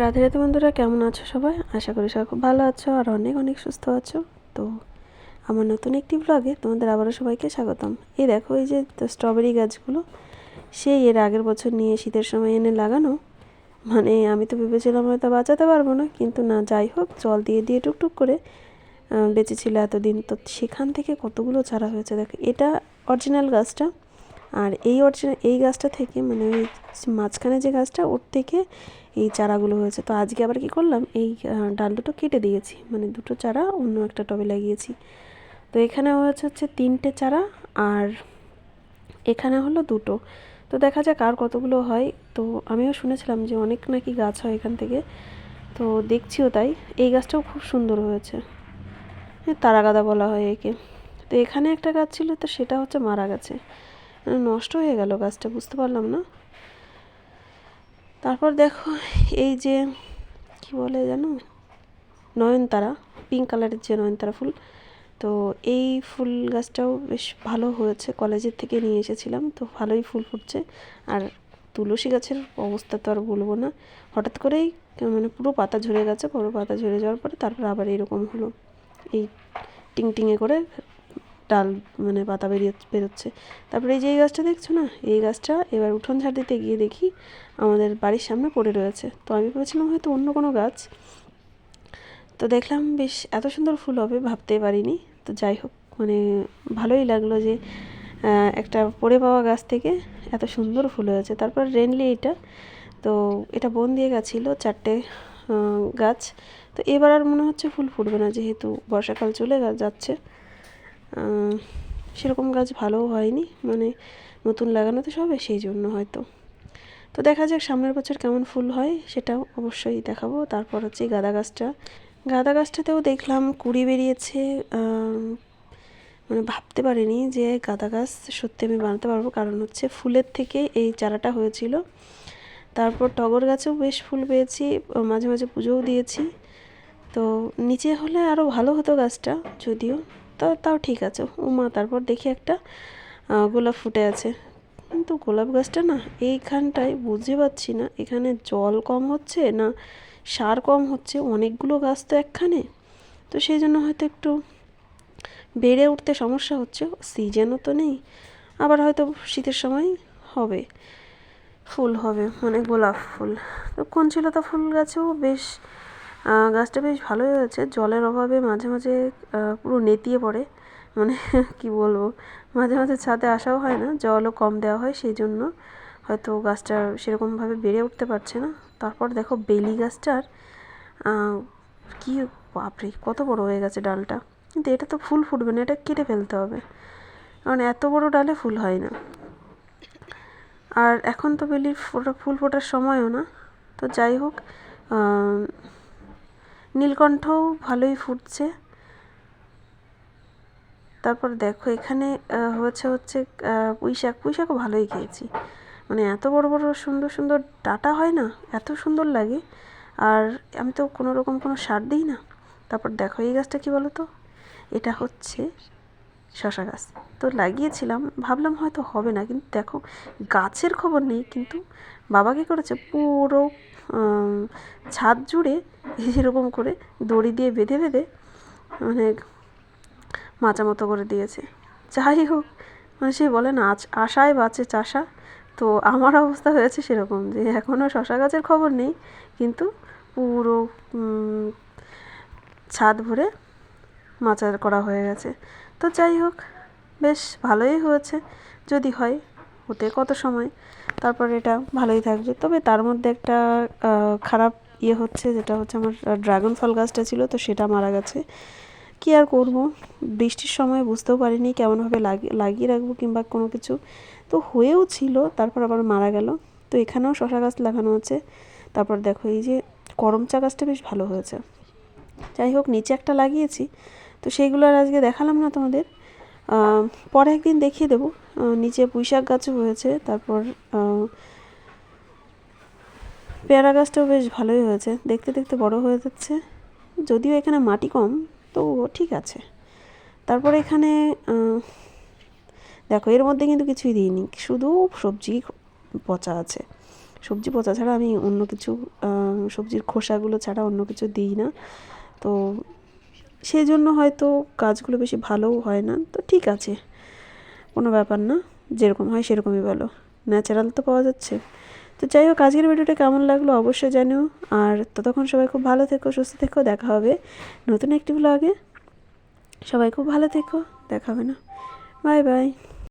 রাধে রাধে বন্ধুরা, কেমন আছো সবাই? আশা করি সবাই খুব ভালো আছো আর অনেক অনেক সুস্থ আছো। তো আমার নতুন একটি ব্লগে তোমাদের আবারও সবাইকে স্বাগতম। এই দেখো, এই যে স্ট্রবেরি গাছগুলো সেই এর আগের বছর নিয়ে শীতের সময় এনে লাগানো। মানে আমি তো ভেবেছিলাম হয়তো বাঁচাতে পারবো না, কিন্তু না, যাই হোক, জল দিয়ে দিয়ে টুকটুক করে বেঁচেছিল এতদিন। তো সেখান থেকে কতগুলো চারা হয়েছে দেখো। এটা অরিজিনাল গাছটা, আর এই গাছটা থেকে, মানে ওই মাঝখানে যে গাছটা, ওর থেকে এই চারাগুলো হয়েছে। তো আজকে আবার কি করলাম, এই ডাল দুটো কেটে দিয়েছি, মানে দুটো চারা অন্য একটা টবে লাগিয়েছি। তো এখানে হচ্ছে 3টে চারা, আর এখানে হলো 2টো। তো দেখা যাক আর কতগুলো হয়। তো আমিও শুনেছিলাম যে অনেক নাকি গাছ হয় এখান থেকে, তো দেখছিও তাই। এই গাছটাও খুব সুন্দর হয়েছে, তারা গাঁদা বলা হয় একে। তো এখানে একটা গাছ ছিল, তো সেটা হচ্ছে মারা গেছে, নষ্ট হয়ে গেল গাছটা, বুঝতে পারলাম না। তারপর দেখো, এই যে কি বলে জানো, নয়নতারা, পিঙ্ক কালারের যে নয়নতারা ফুল। তো এই ফুল গাছটাও বেশ ভালো হয়েছে, কলেজের থেকে নিয়ে এসেছিলাম, তো ভালোই ফুল ফুটছে। আর তুলসী গাছের অবস্থা তো আর বলবো না, হঠাৎ করেই মানে পুরো পাতা ঝরে গেছে। পুরো পাতা ঝরে যাওয়ার পরে তারপর আবার এরকম হলো, এই টিংটিঙে করে ডাল, মানে পাতা বেরোচ্ছে। তারপরে এই যে এই গাছটা দেখছো না, এই গাছটা এবার উঠোন ঝাড় দিতে গিয়ে দেখি আমাদের বাড়ির সামনে পড়ে রয়েছে। তো আমি ভেবেছিলাম হয়তো অন্য কোনো গাছ, তো দেখলাম বেশ এত সুন্দর ফুল হবে ভাবতেই পারিনি। তো যাই হোক, মানে ভালোই লাগলো যে একটা পড়ে পাওয়া গাছ থেকে এত সুন্দর ফুল হয়েছে। তারপর রেনলি তো এটা বন দিয়ে গেছিলো 4টে গাছ। তো এবার আর মনে হচ্ছে ফুল ফুটবে না, যেহেতু বর্ষাকাল চলে যাচ্ছে। সেরকম গাছ ভালোও হয়নি, মানে নতুন লাগানো তো সবে, সেই জন্য হয়তো। তো দেখা যাক সামনের বছর কেমন ফুল হয়, সেটাও অবশ্যই দেখাবো। তারপর হচ্ছে গাঁদা গাছটাতেও দেখলাম কুড়ি বেরিয়েছে। মানে ভাবতে পারিনি যে গাঁদা গাছ সত্যি আমি বানাতে পারবো, কারণ হচ্ছে ফুলের থেকে এই চারাটা হয়েছিল। তারপর টগর গাছেও বেশ ফুল পেয়েছি, মাঝে মাঝে পুজোও দিয়েছি। তো নিচে হলে আরও ভালো হতো গাছটা, যদিও তাও ঠিক আছে। মা, তারপর দেখি একটা গোলাপ ফুটে আছে, কিন্তু গোলাপ গাছটা না এইখানটায় বুঝতে পারছি না, এখানে জল কম হচ্ছে না সার কম হচ্ছে, অনেকগুলো গাছ তো একখানে। তো সেই জন্য হয়তো একটু বেড়ে উঠতে সমস্যা হচ্ছে। সিজনও তো নেই, আবার হয়তো শীতের সময় হবে, ফুল হবে, মানে গোলাপ ফুল। তো কুঞ্চিলতা ফুল গাছেও বেশ, গাছটা বেশ ভালোই হয়েছে। জলের অভাবে মাঝে মাঝে পুরো নেতিয়ে পড়ে, মানে কি বলবো, মাঝে মাঝে ছাদে আসাও হয় না, জলও কম দেওয়া হয়, সেই জন্য হয়তো গাছটা সেরকমভাবে বেড়ে উঠতে পারছে না। তারপর দেখো বেলি গাছটার কি, বাপরে কত বড় হয়ে গেছে ডালটা, কিন্তু এটা তো ফুল ফুটবে না, এটা কেটে ফেলতে হবে, কারণ এত বড় ডালে ফুল হয় না। আর এখন তো বেলির ফুল ফোটার সময়ও না। তো যাই হোক, নীলকণ্ঠও ভালোই ফুটছে। তারপর দেখো এখানে হচ্ছে পুঁইশাকও ভালোই খেয়েছি, মানে এত বড় বড় সুন্দর সুন্দর ডাঁটা হয় না, এত সুন্দর লাগে। আর আমি তো কোনো রকম কোনো সার দিই না। তারপর দেখো এই গাছটা কি বলো তো, এটা হচ্ছে শশা গাছ। তো লাগিয়েছিলাম, ভাবলাম হয়তো হবে না, কিন্তু দেখো গাছের খবর নেই, কিন্তু বাবা কী করেছে, পুরো ছাদ জুড়ে এরকম করে দড়ি দিয়ে বেঁধে বেঁধে, মানে মাচা মতো করে দিয়েছে। যাই হোক, মানে সে বলে না, আশায় বাঁচে চাষা। তো আমার অবস্থা হয়েছে সেরকম, যে এখনও শশা গাছের খবর নেই, কিন্তু পুরো ছাদ ভরে মাচা করা হয়ে গেছে। তো যাই হোক, বেশ ভালোই হয়েছে, যদি হয়, হতে কত সময়। তারপর এটা ভালোই থাকবে। তবে তার মধ্যে একটা খারাপ হচ্ছে, যেটা হচ্ছে আমার ড্রাগন ফল গাছটা ছিল, তো সেটা মারা গেছে। কী আর করব, বৃষ্টির সময় বুঝতেও পারিনি কেমনভাবে লাগিয়ে রাখবো কিংবা কোনো কিছু, তো হয়েও ছিল, তারপর আবার মারা গেল। তো এখানেও শশা গাছ লাগানো আছে। তারপর দেখো এই যে করম চা গাছটা বেশ ভালো হয়েছে। যাই হোক, নিচে একটা লাগিয়েছি, তো সেইগুলো আর আজকে দেখালাম না তোমাদের, পরে একদিন দেখিয়ে দেবো। নিচে পুঁইশাক গাছও হয়েছে। তারপর পেয়ারা গাছটাও বেশ ভালোই হয়েছে, দেখতে দেখতে বড় হয়ে যাচ্ছে, যদিও এখানে মাটি কম, তো ঠিক আছে। তারপরে এখানে দেখো এর মধ্যে কিন্তু কিছুই দিইনি, শুধু সবজি পচা আছে, সবজি পচা ছাড়া আমি অন্য কিছু সবজির খোসাগুলো ছাড়া অন্য কিছু দিই না। তো সেই জন্য হয়তো গাছগুলো বেশি ভালোও হয় না। তো ঠিক আছে, কোনো ব্যাপার না, যেরকম হয় সেরকমই ভালো, ন্যাচারাল তো পাওয়া যাচ্ছে। তো যাই হোক, আজকের ভিডিওটা কেমন লাগলো অবশ্যই জানিও। আর ততক্ষণ সবাই খুব ভালো থেকো, সুস্থ থেকো। দেখা হবে নতুন একটি ব্লগে। সবাই খুব ভালো থেকো, দেখা হবে না। Bye bye.